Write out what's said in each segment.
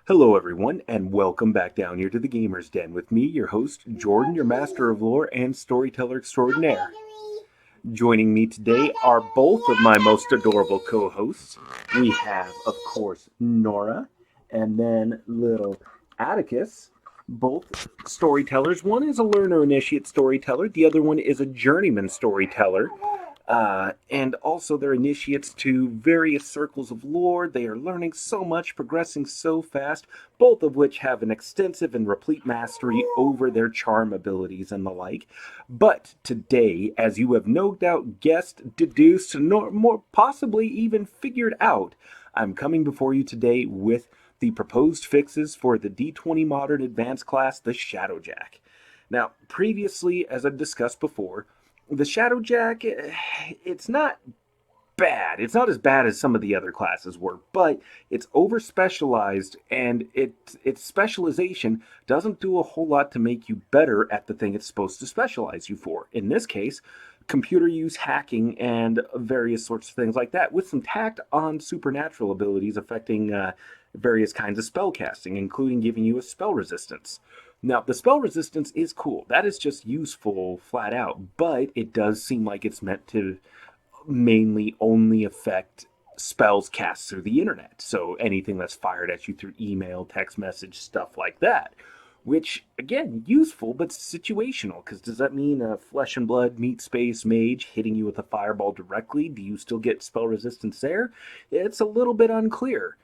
Hello, everyone, and welcome back down here to the Gamer's Den with me, your host, Jordan, your master of lore and storyteller extraordinaire. Joining me today are both of my most adorable co hosts. We have, of course, Nora and then little Atticus, both storytellers. One is a learner initiate storyteller, the other one is a journeyman storyteller. And also, they're initiates to various circles of lore. They are learning so much, progressing so fast, both of which have an extensive and replete mastery over their charm abilities and the like. But today, as you have no doubt guessed, deduced, nor more possibly even figured out, I'm coming before you today with the proposed fixes for the D20 Modern Advanced class, the Shadowjack. Now, previously, as I've discussed before, the Shadowjack, it's not bad. It's not as bad as some of the other classes were, but it's over specialized, and its specialization doesn't do a whole lot to make you better at the thing it's supposed to specialize you for. In this case, computer use, hacking, and various sorts of things like that, with some tacked on supernatural abilities affecting various kinds of spellcasting, including giving you a spell resistance. Now, the spell resistance is cool. That is just useful flat out, but it does seem like it's meant to mainly only affect spells cast through the internet. So anything that's fired at you through email, text message, stuff like that. Which, again, useful, but situational. Because does that mean a flesh and blood, meat space mage hitting you with a fireball directly? Do you still get spell resistance there? It's a little bit unclear.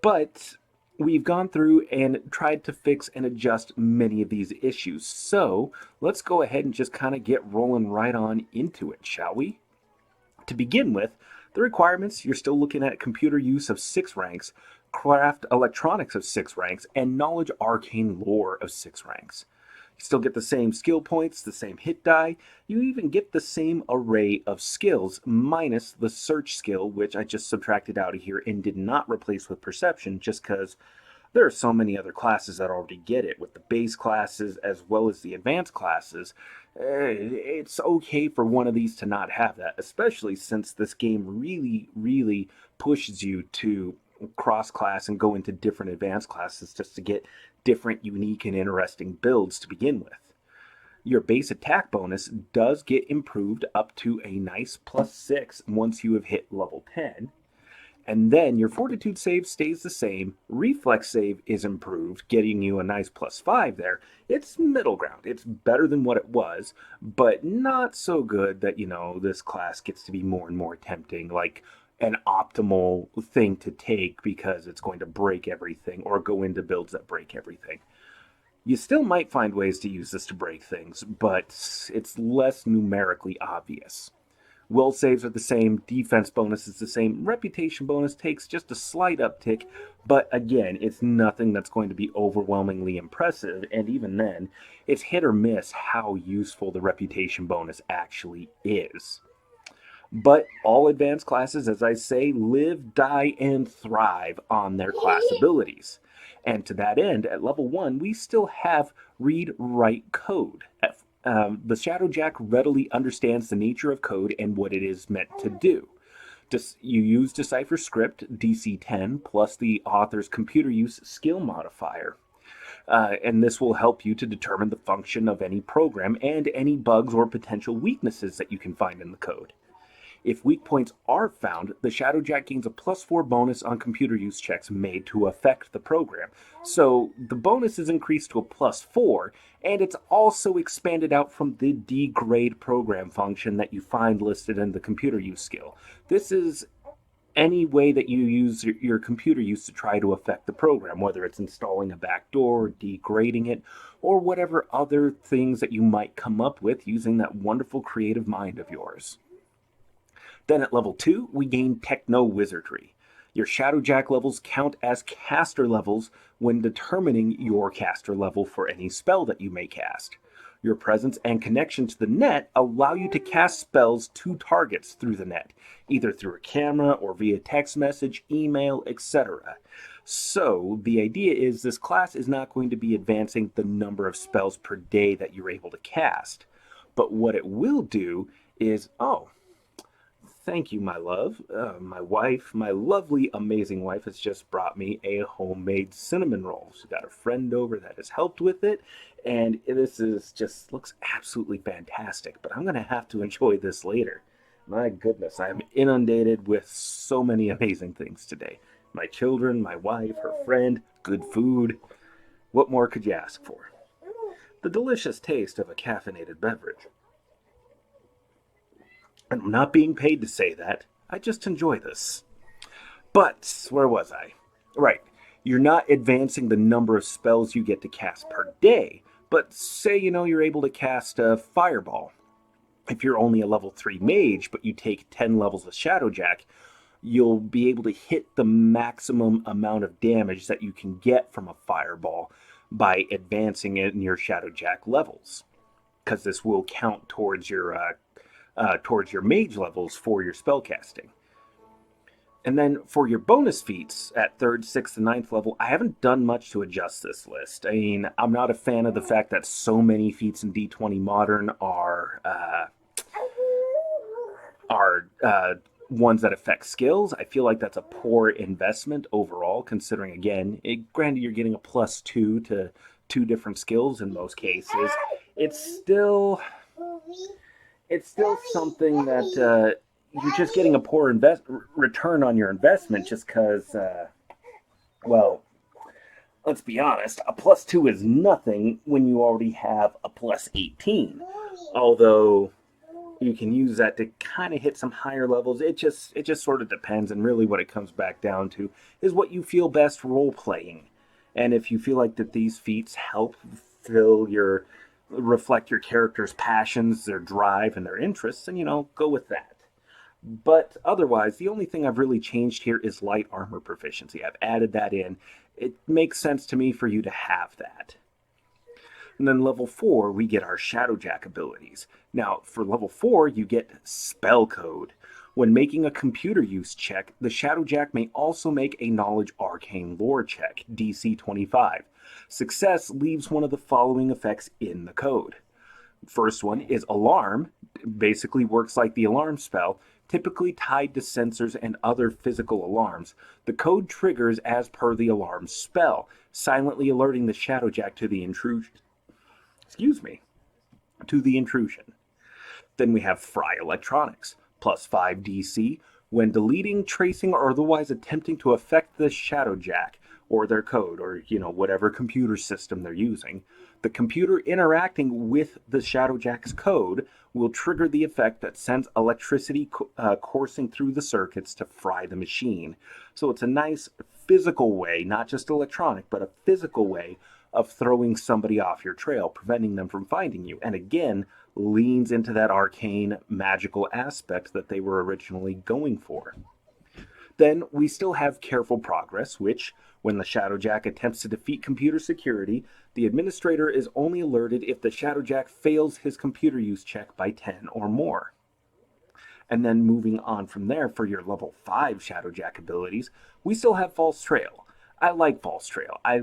But we've gone through and tried to fix and adjust many of these issues. So let's go ahead and just kind of get rolling right on into it, shall we? To begin with, the requirements, you're still looking at computer use of 6 ranks, craft electronics of 6 ranks, and knowledge arcane lore of 6 ranks. You still get the same skill points, the same hit die. You even get the same array of skills, minus the search skill, which I just subtracted out of here and did not replace with perception, just because there are so many other classes that already get it. With the base classes as well as the advanced classes, it's okay for one of these to not have that, especially since this game really pushes you to cross class and go into different advanced classes just to get different, unique, and interesting builds to begin with. Your base attack bonus does get improved up to a nice +6 once you have hit level 10. And then your fortitude save stays the same. Reflex save is improved, getting you a nice +5 there. It's middle ground. It's better than what it was, but not so good that, this class gets to be more and more tempting, like an optimal thing to take because it's going to break everything or go into builds that break everything. You still might find ways to use this to break things, but it's less numerically obvious. Will saves are the same, defense bonus is the same, reputation bonus takes just a slight uptick, but again, it's nothing that's going to be overwhelmingly impressive, and even then, it's hit or miss how useful the reputation bonus actually is. But all advanced classes, as I say, live, die, and thrive on their class abilities. And to that end, at level 1, we still have read write code. The Shadowjack readily understands the nature of code and what it is meant to do. You use Decipher Script, DC 10, plus the author's computer use skill modifier. And this will help you to determine the function of any program and any bugs or potential weaknesses that you can find in the code. If weak points are found, the Shadowjack gains a +4 bonus on computer use checks made to affect the program. So the bonus is increased to a +4, and it's also expanded out from the degrade program function that you find listed in the computer use skill. This is any way that you use your computer use to try to affect the program, whether it's installing a backdoor, degrading it, or whatever other things that you might come up with using that wonderful creative mind of yours. Then at level 2, we gain Techno Wizardry. Your Shadowjack levels count as caster levels when determining your caster level for any spell that you may cast. Your presence and connection to the net allow you to cast spells to targets through the net, either through a camera or via text message, email, etc. So, the idea is this class is not going to be advancing the number of spells per day that you're able to cast. But what it will do is, Thank you, my love. My wife, my lovely, amazing wife, has just brought me a homemade cinnamon roll. She's got a friend over that has helped with it, and this is just looks absolutely fantastic. But I'm gonna have to enjoy this later. My goodness, I'm inundated with so many amazing things today. My children, my wife, her friend, good food. What more could you ask for? The delicious taste of a caffeinated beverage. And I'm not being paid to say that. I just enjoy this. But, where was I? Right. You're not advancing the number of spells you get to cast per day. But say, you're able to cast a fireball. If you're only a level 3 mage, but you take 10 levels of Shadowjack, you'll be able to hit the maximum amount of damage that you can get from a fireball by advancing it in your Shadowjack levels. Because this will count towards your mage levels for your spellcasting. And then for your bonus feats at 3rd, 6th, and ninth level, I haven't done much to adjust this list. I mean, I'm not a fan of the fact that so many feats in D20 Modern are ones that affect skills. I feel like that's a poor investment overall, considering, again, granted you're getting a +2 to 2 different skills in most cases. It's still something that you're just getting a poor return on your investment just because, well, let's be honest, a +2 is nothing when you already have a +18. Although you can use that to kind of hit some higher levels. It just sort of depends, and really what it comes back down to is what you feel best role playing. And if you feel like that these feats help reflect your character's passions, their drive, and their interests, then go with that. But otherwise, the only thing I've really changed here is light armor proficiency. I've added that in. It makes sense to me for you to have that. And then level 4, we get our Shadowjack abilities. Now, for level 4, you get Spell Code. When making a computer use check, the Shadowjack may also make a Knowledge Arcane Lore check, DC 25. Success leaves one of the following effects in the code. First one is Alarm. Basically works like the alarm spell, typically tied to sensors and other physical alarms. The code triggers as per the alarm spell, silently alerting the Shadowjack to the intrusion. Then we have Fry Electronics, +5 DC, when deleting, tracing, or otherwise attempting to affect the Shadowjack, or their code, or whatever computer system they're using. The computer interacting with the Shadowjack's code will trigger the effect that sends electricity coursing through the circuits to fry the machine. So it's a nice physical way, not just electronic, but a physical way of throwing somebody off your trail, preventing them from finding you. And again, leans into that arcane, magical aspect that they were originally going for. Then we still have Careful Progress, which, when the Shadowjack attempts to defeat computer security, the administrator is only alerted if the Shadowjack fails his computer use check by 10 or more. And then moving on from there, for your level 5 Shadowjack abilities, we still have False Trail. I like False Trail. I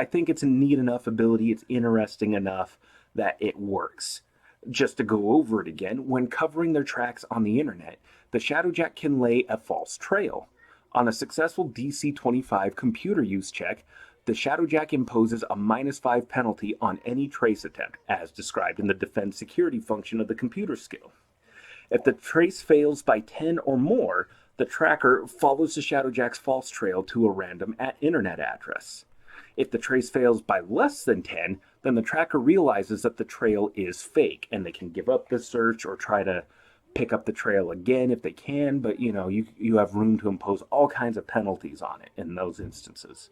think it's a neat enough ability, it's interesting enough that it works. Just to go over it again, when covering their tracks on the internet, the Shadowjack can lay a false trail. On a successful DC 25 computer use check, the Shadowjack imposes a -5 penalty on any trace attempt, as described in the defense security function of the computer skill. If the trace fails by 10 or more, the tracker follows the Shadowjack's false trail to a random internet address. If the trace fails by less than 10, then the tracker realizes that the trail is fake, and they can give up the search or try to pick up the trail again if they can, but you have room to impose all kinds of penalties on it in those instances.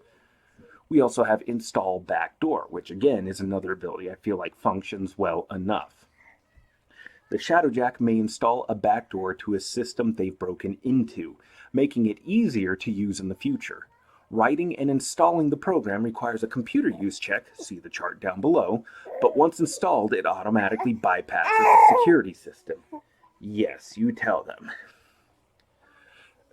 We also have Install Backdoor, which again is another ability I feel like functions well enough. The Shadowjack may install a backdoor to a system they've broken into, making it easier to use in the future. Writing and installing the program requires a computer use check, see the chart down below, but once installed, it automatically bypasses the security system. Yes, you tell them.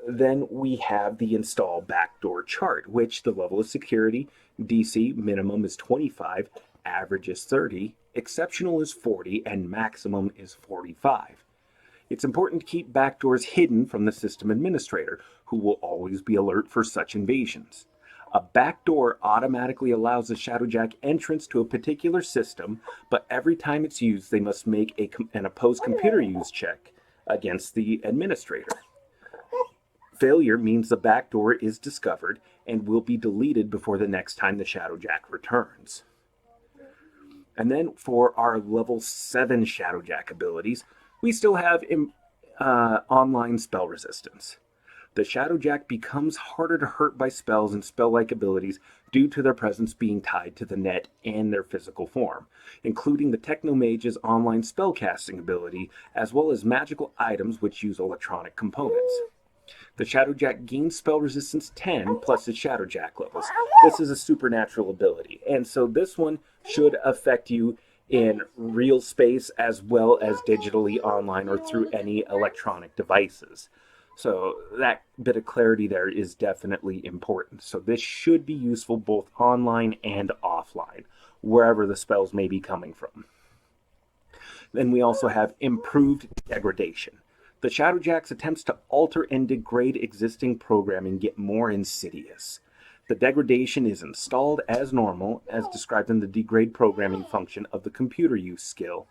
Then we have the Install Backdoor chart, which the level of security, DC minimum is 25, average is 30, exceptional is 40, and maximum is 45. It's important to keep backdoors hidden from the system administrator, who will always be alert for such invasions. A backdoor automatically allows the Shadowjack entrance to a particular system, but every time it's used, they must make an opposed computer use check against the administrator. Failure means the backdoor is discovered and will be deleted before the next time the Shadowjack returns. And then for our level 7 Shadowjack abilities, we still have online spell resistance. The Shadowjack becomes harder to hurt by spells and spell-like abilities due to their presence being tied to the net and their physical form, including the Technomage's online spellcasting ability, as well as magical items which use electronic components. The Shadowjack gains spell resistance 10 plus its Shadowjack levels. This is a supernatural ability, and so this one should affect you in real space as well as digitally online or through any electronic devices. So that bit of clarity there is definitely important. So this should be useful both online and offline, wherever the spells may be coming from. Then we also have improved degradation. The Shadowjack's attempts to alter and degrade existing programming get more insidious. The degradation is installed as normal, as described in the degrade programming function of the computer use skill.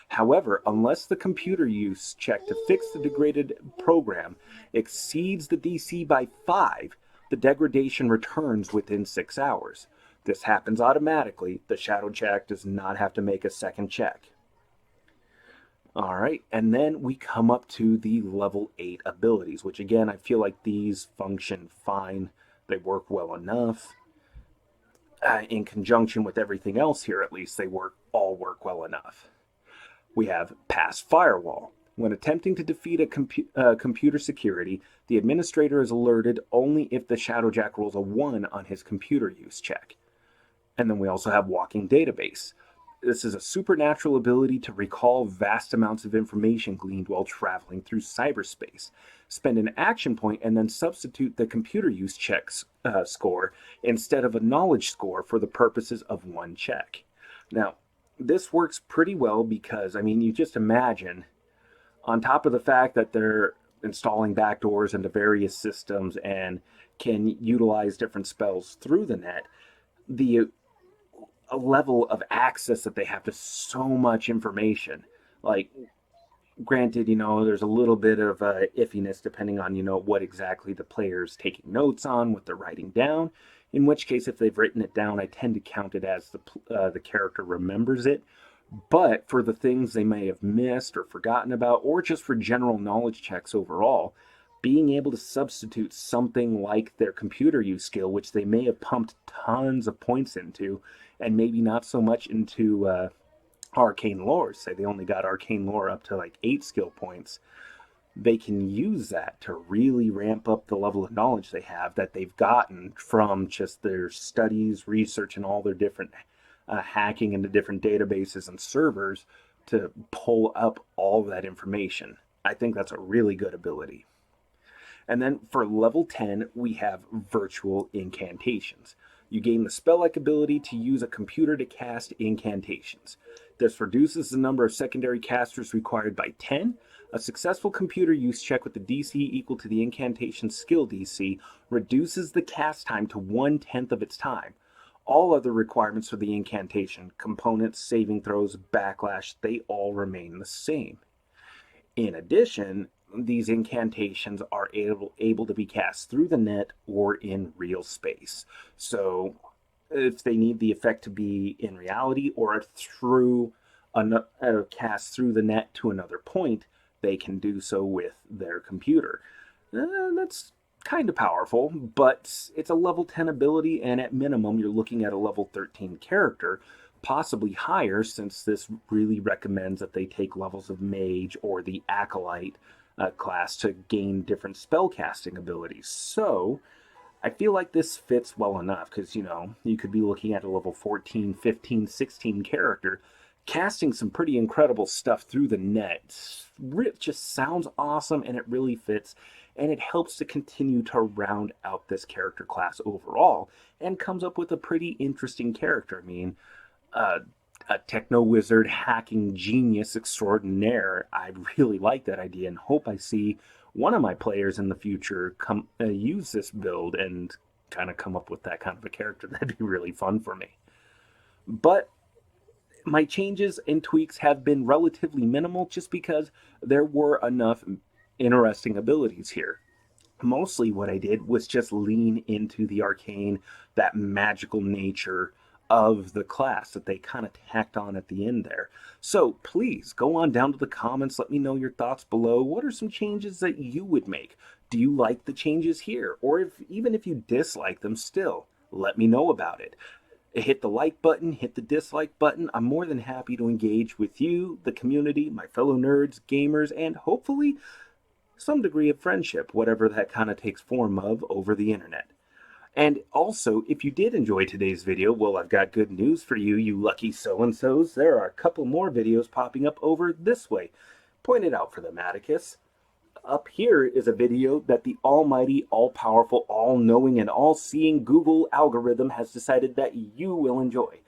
However, unless the computer use check to fix the degraded program exceeds the DC by 5, the degradation returns within 6 hours. This happens automatically. The Shadowjack does not have to make a second check. Alright, and then we come up to the level 8 abilities, which again, I feel like these function fine. They work well enough. In conjunction with everything else here, at least, they all work well enough. We have Pass Firewall. When attempting to defeat a computer security, the administrator is alerted only if the Shadowjack rolls a 1 on his computer use check. And then we also have Walking Database. This is a supernatural ability to recall vast amounts of information gleaned while traveling through cyberspace. Spend an action point and then substitute the computer use check score instead of a knowledge score for the purposes of one check. Now, this works pretty well because, I mean, you just imagine, on top of the fact that they're installing backdoors into various systems and can utilize different spells through the net, the level of access that they have to so much information. Like, granted, there's a little bit of iffiness depending on, what exactly the player's taking notes on, what they're writing down. In which case, if they've written it down, I tend to count it as the character remembers it. But for the things they may have missed or forgotten about, or just for general knowledge checks overall, being able to substitute something like their computer use skill, which they may have pumped tons of points into, and maybe not so much into arcane lore. Say they only got arcane lore up to like 8 skill points. They can use that to really ramp up the level of knowledge they have that they've gotten from just their studies, research, and all their different hacking into different databases and servers to pull up all of that information. I think that's a really good ability. And then for level 10, we have Virtual Incantations. You gain the spell-like ability to use a computer to cast incantations. This reduces the number of secondary casters required by 10. A successful computer use check with the DC equal to the incantation skill DC reduces the cast time to 1/10 of its time. All other requirements for the incantation, components, saving throws, backlash, they all remain the same. In addition, these incantations are able to be cast through the net or in real space. So if they need the effect to be in reality or through cast through the net to another point, they can do so with their computer. That's kind of powerful, but it's a level 10 ability, and at minimum you're looking at a level 13 character, possibly higher, since this really recommends that they take levels of mage or the acolyte class to gain different spellcasting abilities. So I feel like this fits well enough because, you could be looking at a level 14, 15, 16 character casting some pretty incredible stuff through the net. It just sounds awesome, and it really fits, and it helps to continue to round out this character class overall and comes up with a pretty interesting character. I mean, a techno wizard hacking genius extraordinaire. I really like that idea and hope I see one of my players in the future come use this build and kind of come up with that kind of a character. That'd be really fun for me. But my changes and tweaks have been relatively minimal just because there were enough interesting abilities here. Mostly what I did was just lean into the arcane, that magical nature of the class that they kind of tacked on at the end there. So please go on down to the comments, let me know your thoughts below. What are some changes that you would make? Do you like the changes here? Or even if you dislike them still, let me know about it. Hit the like button, hit the dislike button. I'm more than happy to engage with you, the community, my fellow nerds, gamers, and hopefully some degree of friendship, whatever that kind of takes form of over the internet. And also, if you did enjoy today's video, well, I've got good news for you, you lucky so-and-sos. There are a couple more videos popping up over this way. Point it out for them, Atticus. Up here is a video that the almighty, all-powerful, all-knowing, and all-seeing Google algorithm has decided that you will enjoy.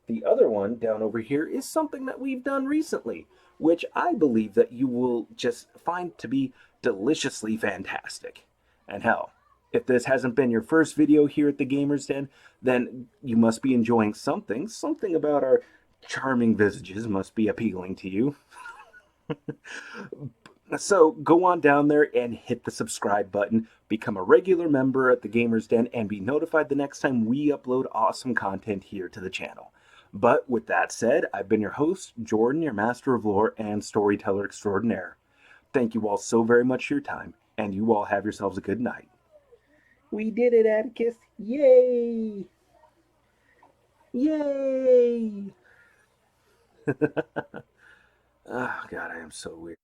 The other one down over here is something that we've done recently, which I believe that you will just find to be deliciously fantastic. And hell, if this hasn't been your first video here at the Gamers Den, then you must be enjoying something. Something about our charming visages must be appealing to you. So go on down there and hit the subscribe button, become a regular member at the Gamers Den, and be notified the next time we upload awesome content here to the channel. But with that said, I've been your host, Jordan, your master of lore and storyteller extraordinaire. Thank you all so very much for your time, and you all have yourselves a good night. We did it, Atticus. Yay! Yay! Oh, God, I am so weird.